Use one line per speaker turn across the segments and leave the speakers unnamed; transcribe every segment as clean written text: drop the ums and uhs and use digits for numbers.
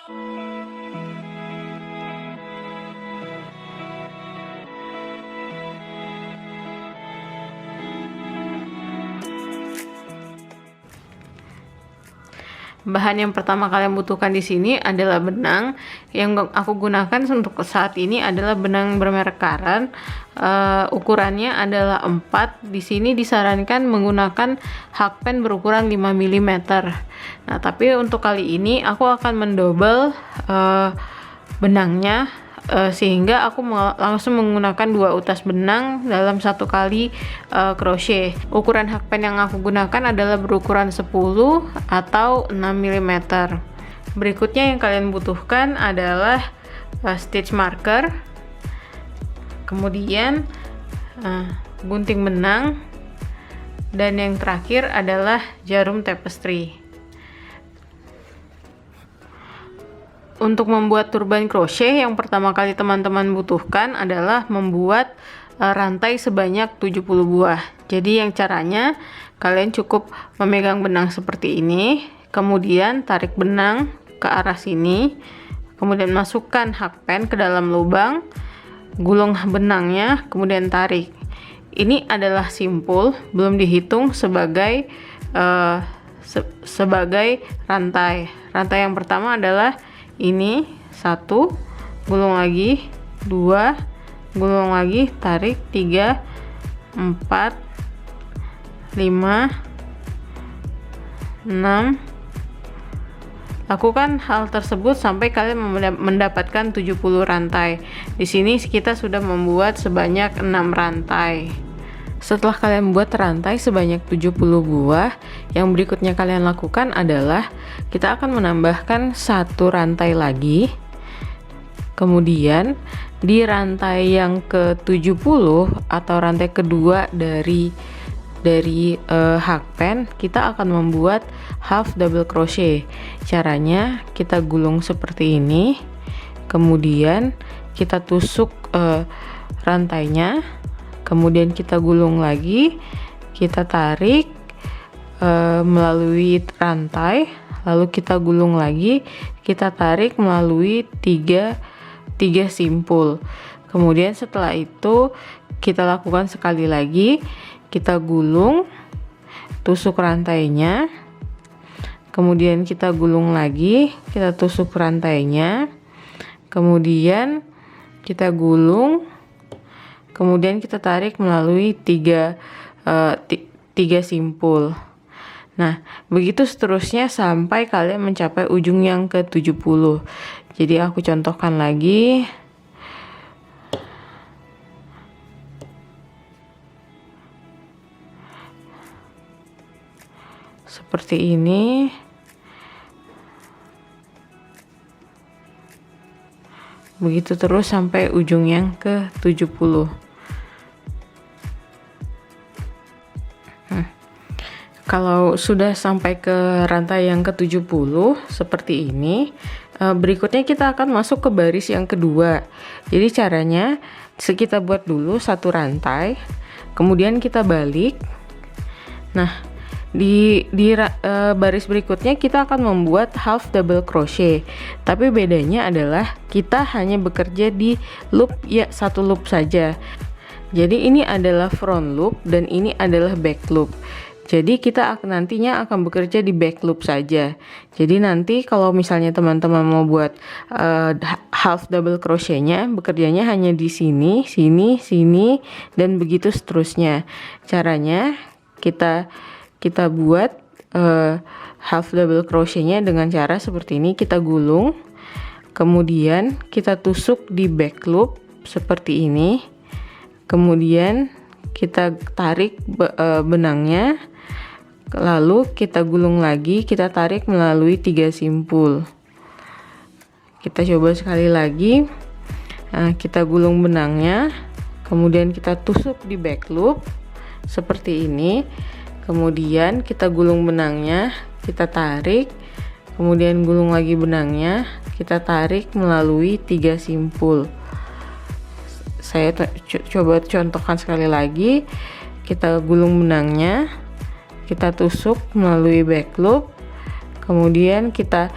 Bahan yang pertama kalian butuhkan di sini adalah benang. Yang aku gunakan untuk saat ini adalah benang bermerek Karat. Ukurannya adalah 4. Di sini disarankan menggunakan hakpen berukuran 5 mm. Nah, tapi untuk kali ini aku akan mendobel benangnya, sehingga aku langsung menggunakan 2 utas benang dalam 1 kali crochet. Ukuran hakpen yang aku gunakan adalah berukuran 10 atau 6 mm. Berikutnya yang kalian butuhkan adalah stitch marker, kemudian gunting benang, dan yang terakhir adalah jarum tapestry. Untuk membuat turban crochet, yang pertama kali teman-teman butuhkan adalah membuat rantai sebanyak 70 buah. Jadi yang caranya, kalian cukup memegang benang seperti ini, kemudian tarik benang ke arah sini, kemudian masukkan hakpen ke dalam lubang, gulung benangnya, kemudian tarik. Ini adalah simpul, belum dihitung sebagai rantai. Rantai yang pertama adalah ini 1, gulung lagi, 2, gulung lagi, tarik, 3, 4, 5, 6. Lakukan hal tersebut sampai kalian mendapatkan 70 rantai. Di sini kita sudah membuat sebanyak 6 rantai. Setelah kalian buat rantai sebanyak 70 buah, yang berikutnya kalian lakukan adalah kita akan menambahkan 1 rantai lagi. Kemudian di rantai yang ke-70 atau rantai kedua dari hakpen, kita akan membuat half double crochet. Caranya kita gulung seperti ini, kemudian kita tusuk rantainya, kemudian kita gulung lagi, kita tarik melalui rantai, lalu kita gulung lagi, kita tarik melalui tiga simpul. Kemudian setelah itu kita lakukan sekali lagi, kita gulung, tusuk rantainya, kemudian kita gulung lagi, kita tusuk rantainya, kemudian kita gulung, kemudian kita tarik melalui tiga simpul. Nah, begitu seterusnya sampai kalian mencapai ujung yang ke-70. Jadi aku contohkan lagi. Seperti ini. Begitu terus sampai ujung yang ke-70. Kalau sudah sampai ke rantai yang ke-70 seperti ini, berikutnya kita akan masuk ke baris yang kedua. Jadi caranya kita buat dulu 1 rantai, kemudian kita balik. Nah, di baris berikutnya kita akan membuat half double crochet, tapi bedanya adalah kita hanya bekerja di loop 1 loop saja. Jadi ini adalah front loop dan ini adalah back loop. Jadi kita nantinya akan bekerja di back loop saja. Jadi nanti kalau misalnya teman-teman mau buat half double crochetnya, bekerjanya hanya di sini, sini, sini, dan begitu seterusnya. Caranya kita buat half double crochetnya dengan cara seperti ini. Kita gulung, kemudian kita tusuk di back loop seperti ini, kemudian kita tarik benangnya, lalu kita gulung lagi, kita tarik melalui 3 simpul. Kita coba sekali lagi. Nah, kita gulung benangnya, kemudian kita tusuk di back loop seperti ini, kemudian kita gulung benangnya, kita tarik, kemudian gulung lagi benangnya, kita tarik melalui 3 simpul. Saya coba contohkan sekali lagi. Kita gulung benangnya, kita tusuk melalui back loop, kemudian kita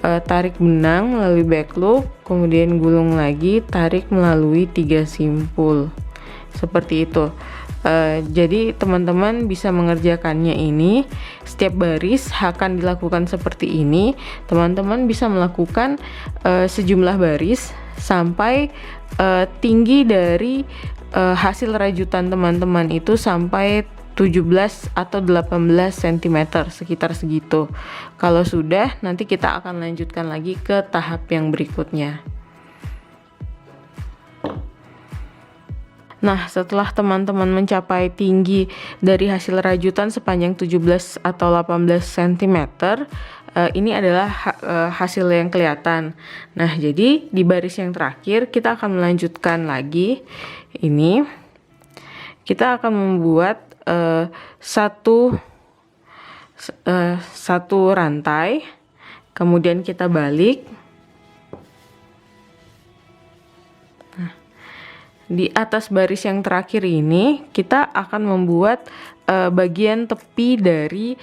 tarik benang melalui back loop, kemudian gulung lagi, tarik melalui 3 simpul seperti itu. Jadi teman-teman bisa mengerjakannya ini, setiap baris akan dilakukan seperti ini. Teman-teman bisa melakukan sejumlah baris sampai tinggi dari hasil rajutan teman-teman itu sampai 17 atau 18 cm, sekitar segitu. Kalau sudah, nanti kita akan lanjutkan lagi ke tahap yang berikutnya. Nah, setelah teman-teman mencapai tinggi dari hasil rajutan sepanjang 17 atau 18 cm, ini adalah hasil yang kelihatan. Nah, jadi di baris yang terakhir kita akan melanjutkan lagi. Ini kita akan membuat satu rantai, kemudian kita balik. Di atas baris yang terakhir ini kita akan membuat bagian tepi dari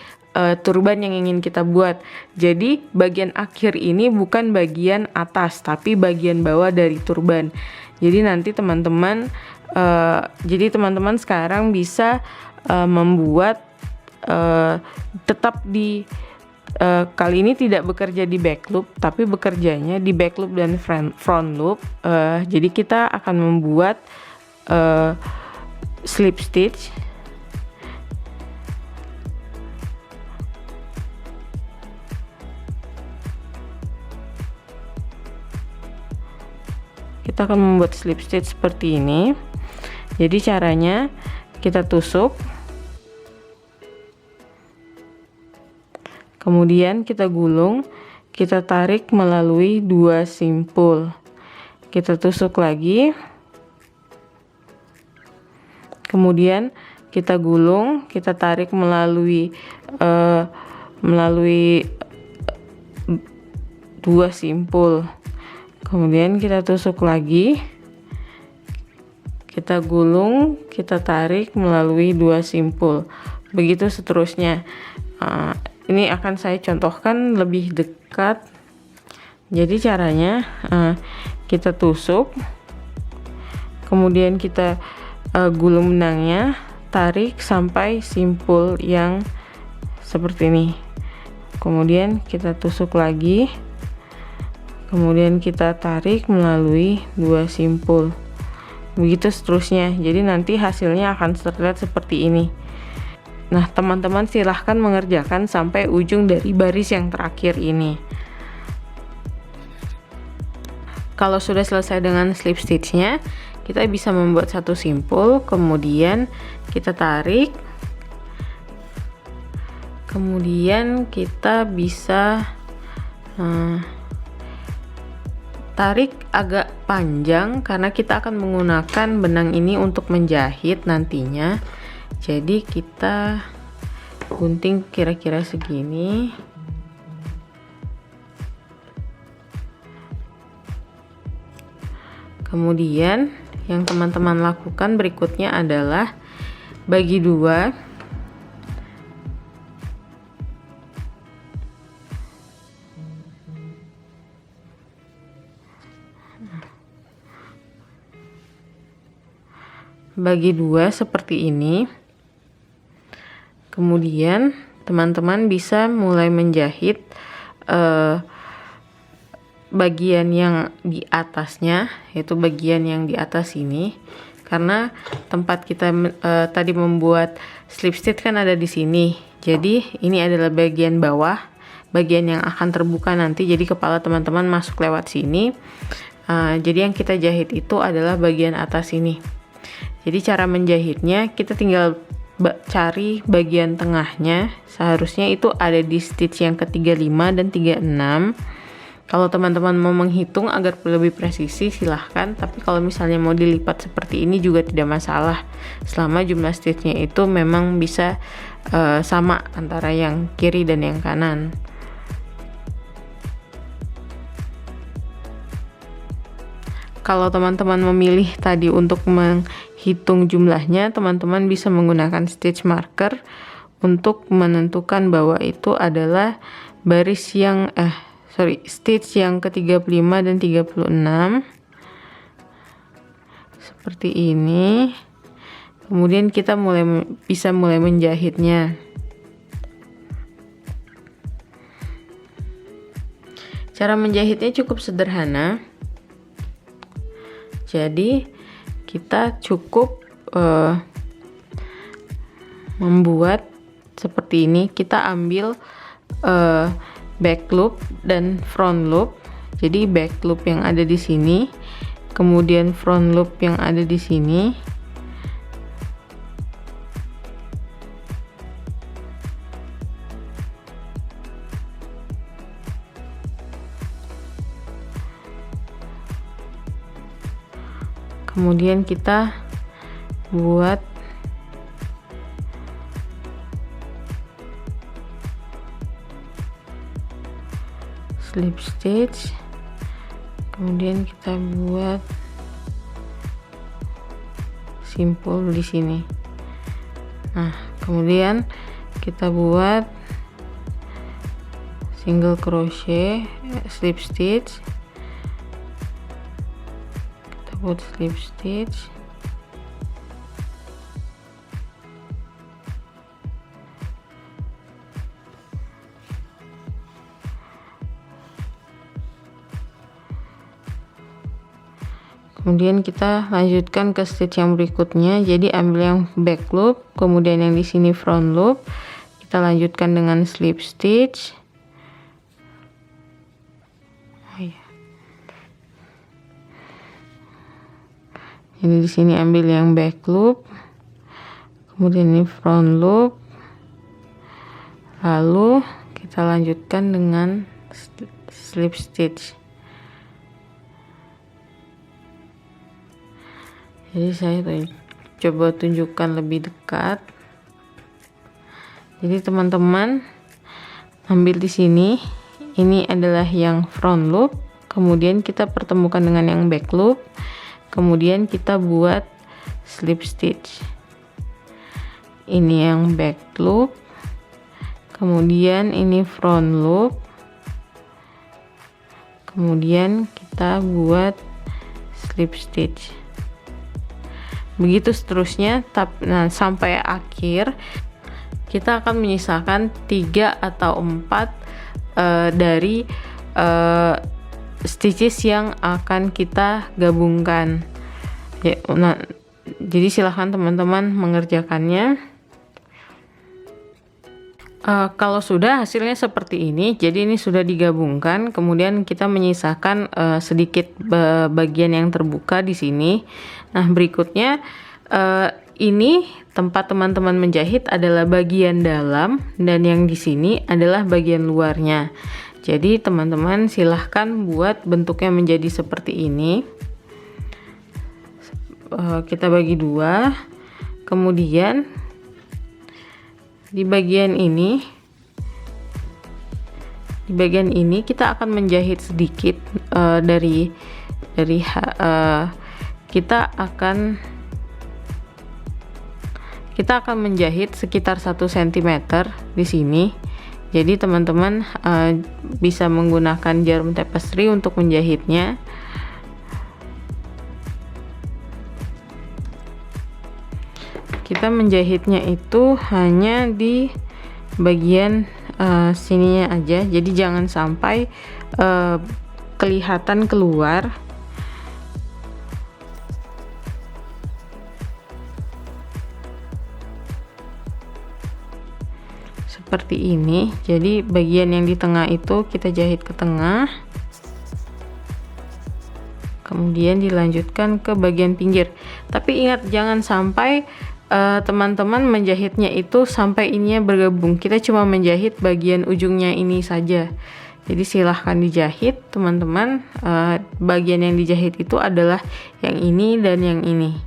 turban yang ingin kita buat. Jadi bagian akhir ini bukan bagian atas tapi bagian bawah dari turban. Jadi nanti teman-teman sekarang bisa membuat tetap di kali ini tidak bekerja di back loop tapi bekerjanya di back loop dan front loop. Jadi kita akan membuat slip stitch. Kita akan membuat slip stitch seperti ini. Jadi caranya kita tusuk, kemudian kita gulung, kita tarik melalui 2 simpul, kita tusuk lagi, kemudian kita gulung, kita tarik melalui 2 simpul, kemudian kita tusuk lagi, kita gulung, kita tarik melalui 2 simpul, begitu seterusnya. Ini akan saya contohkan lebih dekat. Jadi caranya kita tusuk, kemudian kita gulung benangnya, tarik sampai simpul yang seperti ini, kemudian kita tusuk lagi, kemudian kita tarik melalui 2 simpul, begitu seterusnya. Jadi nanti hasilnya akan terlihat seperti ini. Nah, teman-teman silahkan mengerjakan sampai ujung dari baris yang terakhir ini. Kalau sudah selesai dengan slip stitchnya, kita bisa membuat 1 simpul, kemudian kita tarik, kemudian kita bisa tarik agak panjang karena kita akan menggunakan benang ini untuk menjahit nantinya. Jadi kita gunting kira-kira segini. Kemudian yang teman-teman lakukan berikutnya adalah bagi 2. Bagi 2 seperti ini. Kemudian teman-teman bisa mulai menjahit bagian yang di atasnya, yaitu bagian yang di atas ini, karena tempat kita tadi membuat slip stitch kan ada di sini. Jadi ini adalah bagian bawah, bagian yang akan terbuka nanti. Jadi kepala teman-teman masuk lewat sini. Jadi yang kita jahit itu adalah bagian atas ini. Jadi cara menjahitnya kita tinggal cari bagian tengahnya, seharusnya itu ada di stitch yang ke-35 dan 36. Kalau teman-teman mau menghitung agar lebih presisi silahkan, tapi kalau misalnya mau dilipat seperti ini juga tidak masalah, selama jumlah stitchnya itu memang bisa sama antara yang kiri dan yang kanan. Kalau teman-teman memilih tadi untuk menghitung jumlahnya, teman-teman bisa menggunakan stitch marker untuk menentukan bahwa itu adalah baris yang stitch yang ke-35 dan 36 seperti ini. Kemudian kita bisa mulai menjahitnya. Cara menjahitnya cukup sederhana. Jadi kita cukup membuat seperti ini. Kita ambil back loop dan front loop. Jadi back loop yang ada di sini, kemudian front loop yang ada di sini. Kemudian kita buat slip stitch, kemudian kita buat simpul di sini. Nah, kemudian kita buat single crochet, slip stitch, kita buat slip stitch, kemudian kita lanjutkan ke stitch yang berikutnya. Jadi ambil yang back loop, kemudian yang di sini front loop, kita lanjutkan dengan slip stitch. Jadi di sini ambil yang back loop, kemudian ini front loop, lalu kita lanjutkan dengan slip stitch. Jadi saya coba tunjukkan lebih dekat. Jadi teman-teman ambil di sini, ini adalah yang front loop, kemudian kita pertemukan dengan yang back loop, kemudian kita buat slip stitch. Ini yang back loop, kemudian ini front loop, kemudian kita buat slip stitch. Begitu seterusnya. Nah, sampai akhir kita akan menyisakan 3 atau 4 dari stitches yang akan kita gabungkan ya. Nah, jadi silahkan teman-teman mengerjakannya. Kalau sudah hasilnya seperti ini, jadi ini sudah digabungkan, kemudian kita menyisakan sedikit bagian yang terbuka di sini. Nah, berikutnya ini tempat teman-teman menjahit adalah bagian dalam, dan yang di sini adalah bagian luarnya. Jadi teman-teman silahkan buat bentuknya menjadi seperti ini. Kita bagi dua, kemudian di bagian ini kita akan menjahit sedikit kita akan menjahit sekitar 1 cm di sini. Jadi teman-teman bisa menggunakan jarum tapestry untuk menjahitnya. Kita menjahitnya itu hanya di bagian sininya aja, jadi jangan sampai kelihatan keluar. Seperti ini. Jadi bagian yang di tengah itu kita jahit ke tengah, kemudian dilanjutkan ke bagian pinggir. Tapi ingat, jangan sampai teman-teman menjahitnya itu sampai ininya bergabung. Kita cuma menjahit bagian ujungnya ini saja. Jadi silahkan dijahit teman-teman. Bagian yang dijahit itu adalah yang ini dan yang ini.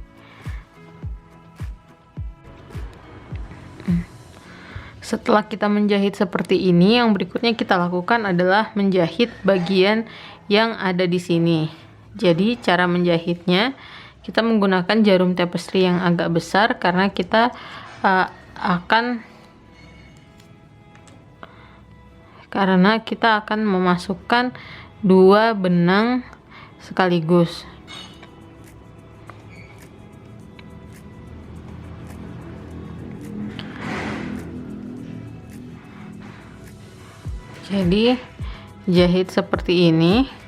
Setelah kita menjahit seperti ini, yang berikutnya kita lakukan adalah menjahit bagian yang ada di sini. Jadi cara menjahitnya, kita menggunakan jarum tapestry yang agak besar karena kita akan karena kita akan memasukkan 2 benang sekaligus. Jadi jahit seperti ini.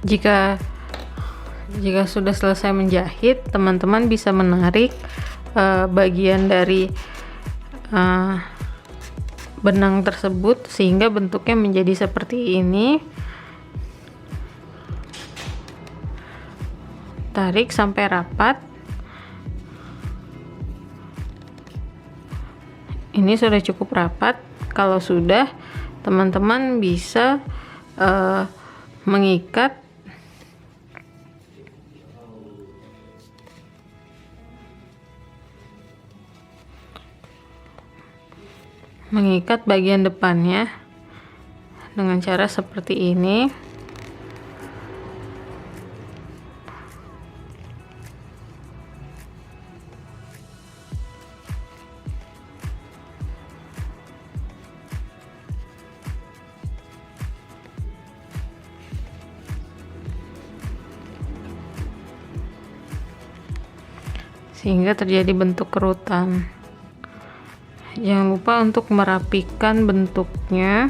Jika sudah selesai menjahit, teman-teman bisa menarik bagian dari benang tersebut sehingga bentuknya menjadi seperti ini. Tarik sampai rapat. Ini sudah cukup rapat. Kalau sudah, teman-teman bisa mengikat bagian depannya dengan cara seperti ini. Sehingga terjadi bentuk kerutan. Jangan lupa untuk merapikan bentuknya.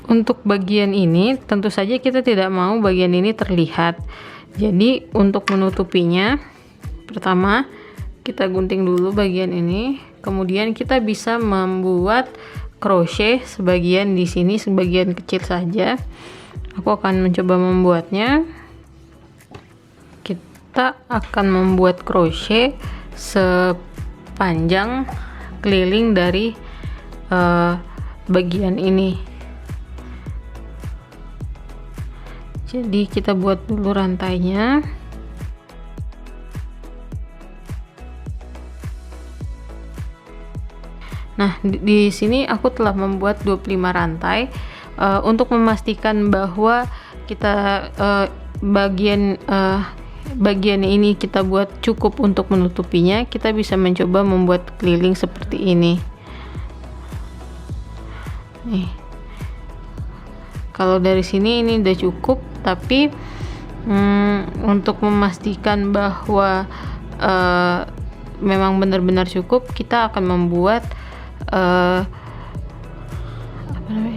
Untuk bagian ini tentu saja kita tidak mau bagian ini terlihat. Jadi untuk menutupinya, pertama kita gunting dulu bagian ini, kemudian kita bisa membuat crochet sebagian di sini, sebagian kecil saja. Aku akan mencoba membuatnya. Kita akan membuat crochet sepanjang keliling dari bagian ini. Jadi kita buat dulu rantainya. Nah, di sini aku telah membuat 25 rantai untuk memastikan bahwa kita bagian ini kita buat cukup untuk menutupinya. Kita bisa mencoba membuat keliling seperti ini. Nih. Kalau dari sini ini udah cukup, tapi Untuk memastikan bahwa memang benar-benar cukup, kita akan membuat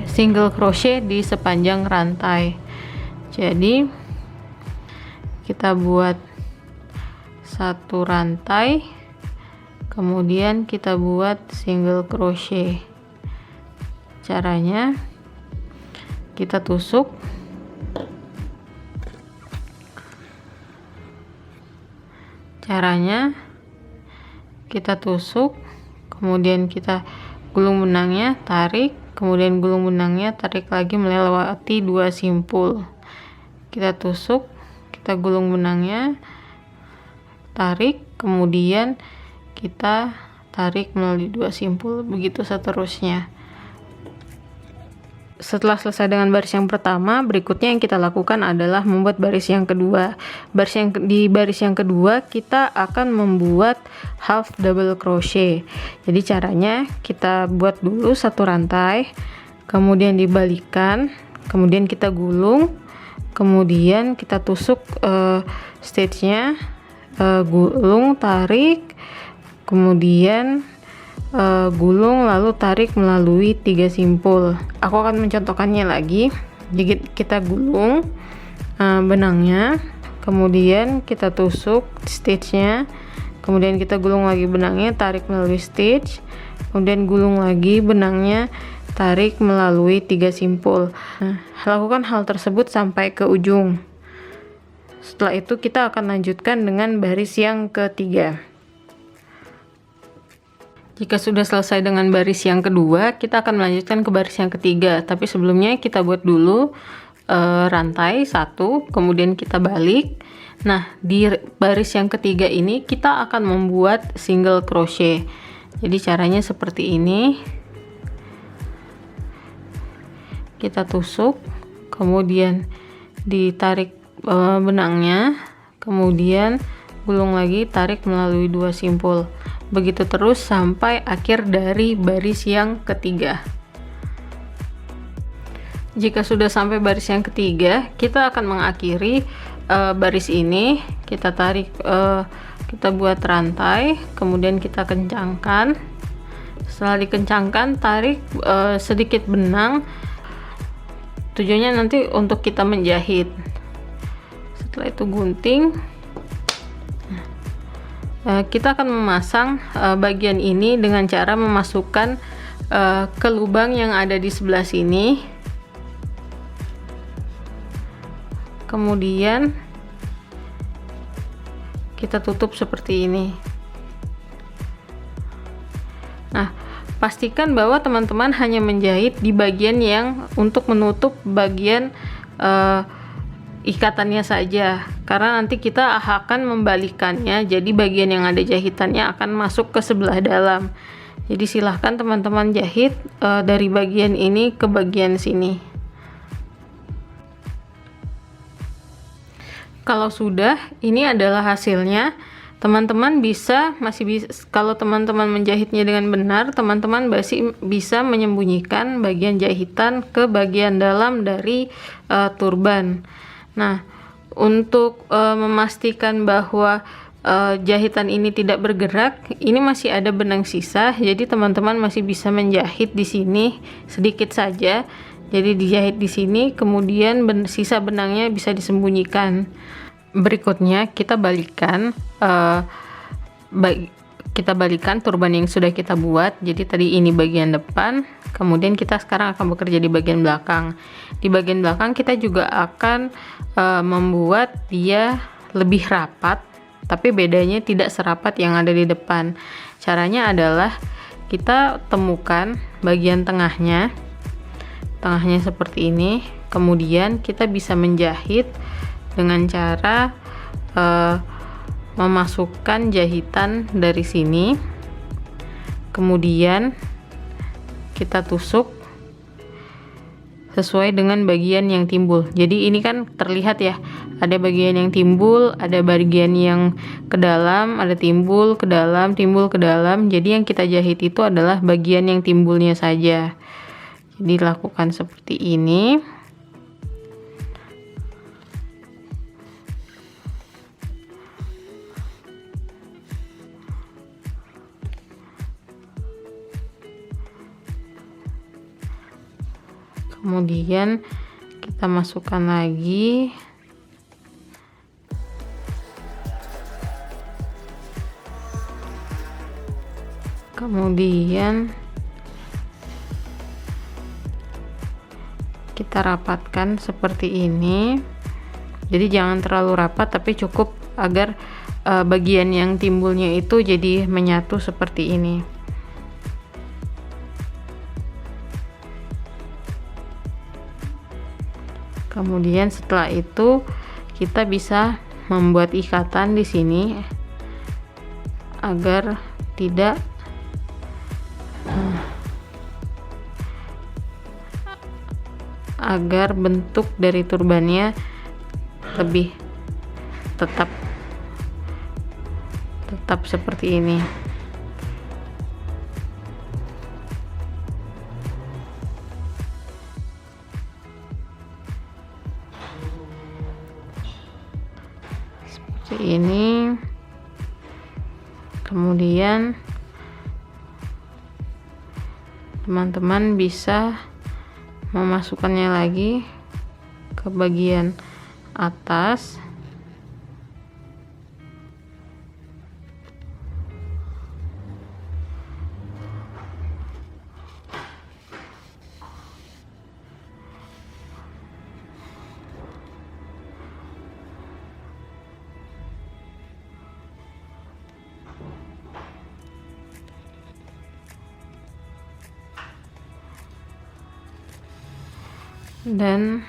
single crochet di sepanjang rantai. Jadi kita buat satu rantai, kemudian kita buat single crochet. Caranya kita tusuk, kemudian kita gulung benangnya, tarik, kemudian gulung benangnya, tarik lagi melewati 2 simpul. Kita tusuk, kita gulung benangnya, tarik, kemudian kita tarik melalui 2 simpul, begitu seterusnya. Setelah selesai dengan baris yang pertama, berikutnya yang kita lakukan adalah membuat baris yang kedua. Di baris yang kedua kita akan membuat half double crochet. Jadi caranya kita buat dulu satu rantai, kemudian dibalikan, kemudian kita gulung, kemudian kita tusuk stitchnya, gulung, tarik, kemudian gulung, lalu tarik melalui 3 simpul. Aku akan mencontohkannya lagi. Jadi kita gulung benangnya, kemudian kita tusuk stitchnya, kemudian kita gulung lagi benangnya, tarik melalui stitch, kemudian gulung lagi benangnya, tarik melalui 3 simpul. Lakukan hal tersebut sampai ke ujung. Setelah itu kita akan lanjutkan dengan baris yang ketiga. Jika sudah selesai dengan baris yang kedua, kita akan melanjutkan ke baris yang ketiga. Tapi sebelumnya kita buat dulu rantai 1, kemudian kita balik. Nah, di baris yang ketiga ini kita akan membuat single crochet. Jadi caranya seperti ini. Kita tusuk, kemudian ditarik benangnya, kemudian gulung lagi, tarik melalui 2 simpul. Begitu terus sampai akhir dari baris yang ketiga. Jika sudah sampai baris yang ketiga, kita akan mengakhiri baris ini. Kita tarik, kita buat rantai, kemudian kita kencangkan. Setelah dikencangkan, tarik sedikit benang. Tujuannya nanti untuk kita menjahit. Setelah itu gunting. Kita akan memasang bagian ini dengan cara memasukkan ke lubang yang ada di sebelah sini, kemudian kita tutup seperti ini. Nah, pastikan bahwa teman-teman hanya menjahit di bagian yang untuk menutup bagian ikatannya saja, karena nanti kita akan membalikannya, jadi bagian yang ada jahitannya akan masuk ke sebelah dalam. Jadi silahkan teman-teman jahit dari bagian ini ke bagian sini. Kalau sudah, ini adalah hasilnya. Teman-teman kalau teman-teman menjahitnya dengan benar, teman-teman masih bisa menyembunyikan bagian jahitan ke bagian dalam dari turban. Nah, untuk memastikan bahwa jahitan ini tidak bergerak, ini masih ada benang sisa, jadi teman-teman masih bisa menjahit di sini sedikit saja. Jadi dijahit di sini, kemudian sisa benangnya bisa disembunyikan. Berikutnya kita balikan turban yang sudah kita buat. Jadi tadi ini bagian depan, kemudian kita sekarang akan bekerja di bagian belakang. Di bagian belakang kita juga akan membuat dia lebih rapat, tapi bedanya tidak serapat yang ada di depan. Caranya adalah kita temukan bagian tengahnya seperti ini, kemudian kita bisa menjahit dengan cara memasukkan jahitan dari sini, kemudian kita tusuk sesuai dengan bagian yang timbul. Jadi ini kan terlihat ya, ada bagian yang timbul, ada bagian yang ke dalam, ada timbul ke dalam, timbul ke dalam. Jadi yang kita jahit itu adalah bagian yang timbulnya saja. Jadi lakukan seperti ini. Kemudian kita masukkan lagi. Kemudian kita rapatkan seperti ini. Jadi jangan terlalu rapat, tapi cukup agar bagian yang timbulnya itu jadi menyatu seperti ini. Kemudian setelah itu kita bisa membuat ikatan di sini agar tidak agar bentuk dari turbannya lebih tetap seperti ini. Seperti ini. Kemudian teman-teman bisa memasukkannya lagi ke bagian atas. Dan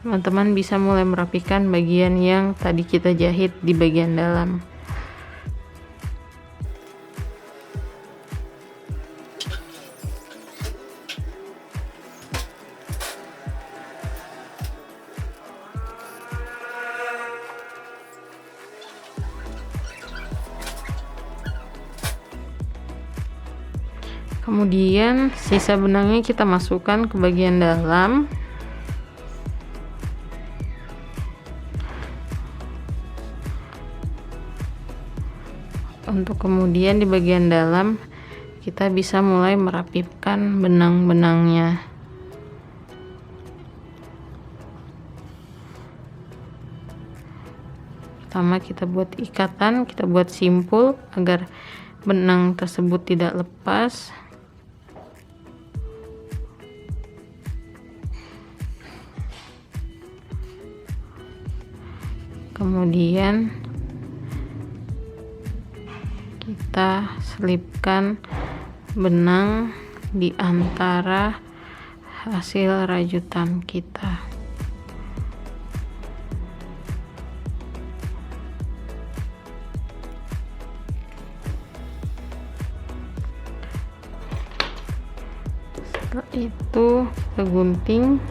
teman-teman bisa mulai merapikan bagian yang tadi kita jahit di bagian dalam. Kemudian sisa benangnya kita masukkan ke bagian dalam. Untuk kemudian di bagian dalam kita bisa mulai merapikan benang-benangnya. Pertama kita buat ikatan, kita buat simpul agar benang tersebut tidak lepas. Kemudian kita selipkan benang di antara hasil rajutan kita. Setelah itu kita gunting.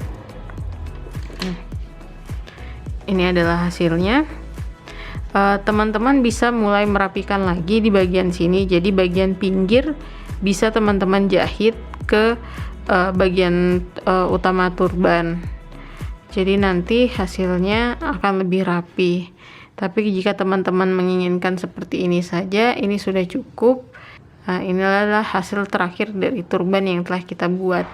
Ini adalah hasilnya. Teman-teman bisa mulai merapikan lagi di bagian sini. Jadi bagian pinggir bisa teman-teman jahit ke bagian utama turban. Jadi nanti hasilnya akan lebih rapi. Tapi jika teman-teman menginginkan seperti ini saja, ini sudah cukup. Inilah hasil terakhir dari turban yang telah kita buat.